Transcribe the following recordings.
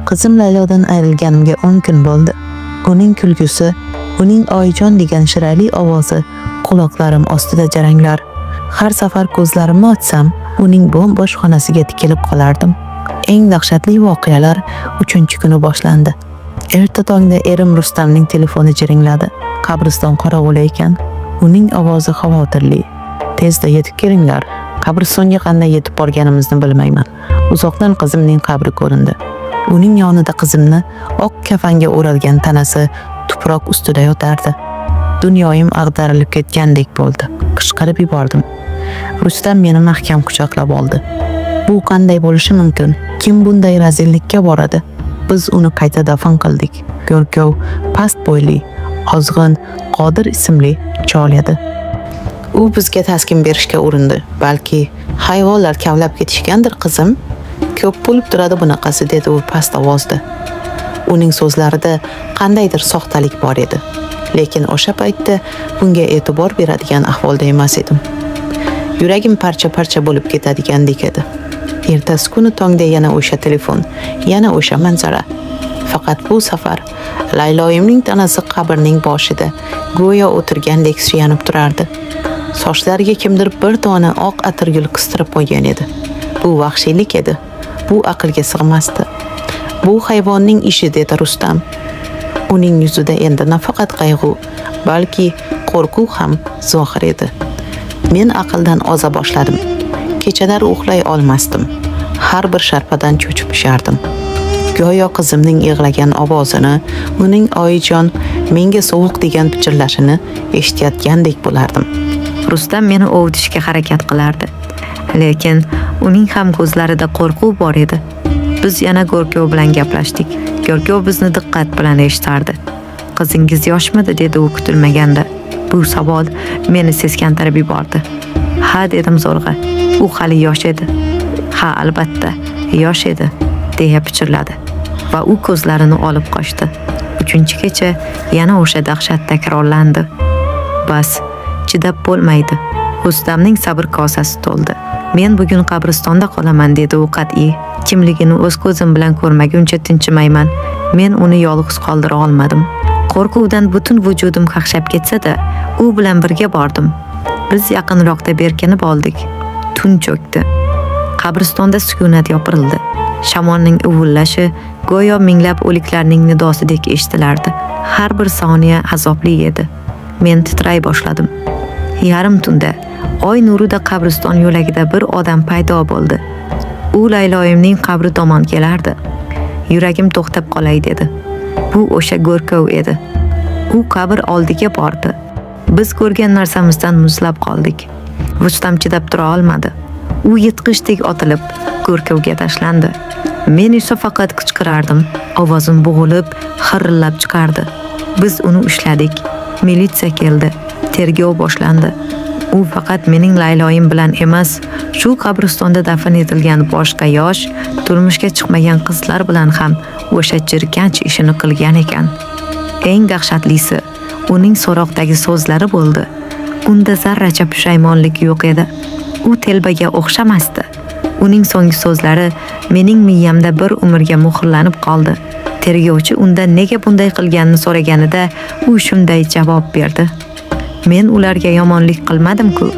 Qizim Laylodan ayrilganimga 10 kun bo'ldi. Uning kulgusi, uning oyijon degan shirali ovozi quloqlarim ostida jaranglar. Har safar ko'zlarimni ochsam, uning bo'm-bo'sh xonasiga tikilib qolardim. Eng dahshatli voqealar 3-kuni boshlandi. Erta tongda erim Rustamning telefoni jiringladi. Qabriston qorong'u ekan. Uning ovozi xavotirli. Tezda yetib kelinglar. Qabristonga qanday yetib borganimizni bilmayman. Uzoqdan qizimning qabri ko'rindi. Uning yonida qizimni oq kafanga o'ralgan tanasi tuproq ustida yotardi. Dunyoyim ag'darilib ketgandek bo'ldi. Qichqirib yubordim. Rustam meni mahkam quchoqlab oldi. Bu qanday bo'lishi mumkin? Kim bunday razillikka boradi? Biz uni qayta dafn qildik. Go'rkov, past bo'yli, ozg'in, Qodir ismli chol edi. U bizga taskin berishga urindi. Balki hayvonlar kavlab ketishgandir qizim. Ko'p bo'lib turadi bunaqasi, dedi u past ovozda. Uning so'zlarida qandaydir soxtalik bor edi. Lekin o'sha paytda bunga e'tibor beradigan ahvolda emas edim. Yuragim parcha-parcha bo'lib ketadigandek edi. Ertasi kuni tongda yana o'sha telefon, yana o'sha manzara. Faqat bu safar Layloyimning tanasi qabrning boshida go'yo o'tirgandek suyanib turardi. Sochlariga kimdir bir dona oq atirgul qistirib qo'ygan edi. Bu vahshiylik edi. Bu aqlga sig'masdi. Bu hayvonning ishi, dedi Rustam. Uning yuzida endi nafaqat qayg'u, balki qo'rquv ham zohir edi. Men aqldan oza boshladim. Kechalar uxlay olmasdim. Har bir sharpadan cho'chib pishardim. Go'yo qizimning yig'lagan ovozini, uning oyijon, menga sovuq degan pichirlashini eshitayotgandek bo'lardim. Rustam meni ovutishga harakat qilardi. Lekin uning ham ko'zlarida qo'rquv bor edi. Biz yana Go'rkov bilan gaplashdik. Go'rkov bizni diqqat bilan eshitardi. Qizingiz yoshmidi, dedi u kutilmaganda. Bu savol meni seskantirib yubordi. Ha, dedim zo'rg'a. U hali yosh edi. Ha, albatta, yosh edi, deya pichirladi va u ko'zlarini olib qochdi. 3-kecha yana o'sha dahshat takrorlandi. Bas, chidab bo'lmaydi. Rustamning sabr kosasi to'ldi. Men bugun qabristonda qolaman, dedi u qat'iy. Kimligini o'z ko'zim bilan ko'rmaguncha tinchimayman. Men uni yolg'iz qoldira olmadim. Qo'rquvdan butun vujudim qaqshab ketsa-da, u bilan birga bordim. Biz yaqinroqda berkinib oldik. Tun cho'kdi. Qabristonda sukunat yopirildi. Shamolning uvullashi go'yo minglab o'liklarning nidosidek eshitilardi. Har bir soniya azobli edi. Men titray boshladim. Yarim tunda oy nurida qabriston yo'lagida bir odam paydo bo'ldi. U Layloyimning qabri tomon kelardi. Yuragim to'xtab qolay dedi. Bu o'sha Go'rkov edi. U qabr oldiga bordi. Biz ko'rgan narsamizdan muzlab qoldik. Rustam chidab tura olmadi. U yetqishdek otilib Go'rkovga tashlandi. Men esa faqat qichqirardim. Ovozim bo'g'ilib, xirillab chiqardi. Biz uni ushladik. Militsiya keldi. Tergov boshlandi. U faqat mening Layloyim bilan emas, shu qabristonda dafn etilgan boshqa yosh, turmushga chiqmagan qizlar bilan ham o'sha jirkanch ishini qilgan ekan. Eng dahshatlisi, uning so'roqdagi so'zlari bo'ldi. Unda zarracha pushaymonlik yo'q edi. U telbaga o'xshamasdi. Uning so'nggi so'zlari mening miyamda bir umrga muhrlanib qoldi. Tergovchi undan nega bunday qilganini so'raganida, u shunday javob berdi. Men ularga yomonlik qilmadim-ku.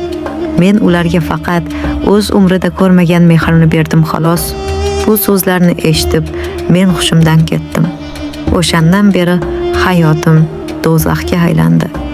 Men ularga faqat o'z umrida ko'rmagan mehrni berdim xolos. Bu so'zlarni eshitib, men hushimdan ketdim. O'shandan beri hayotim do'zaxga aylandi.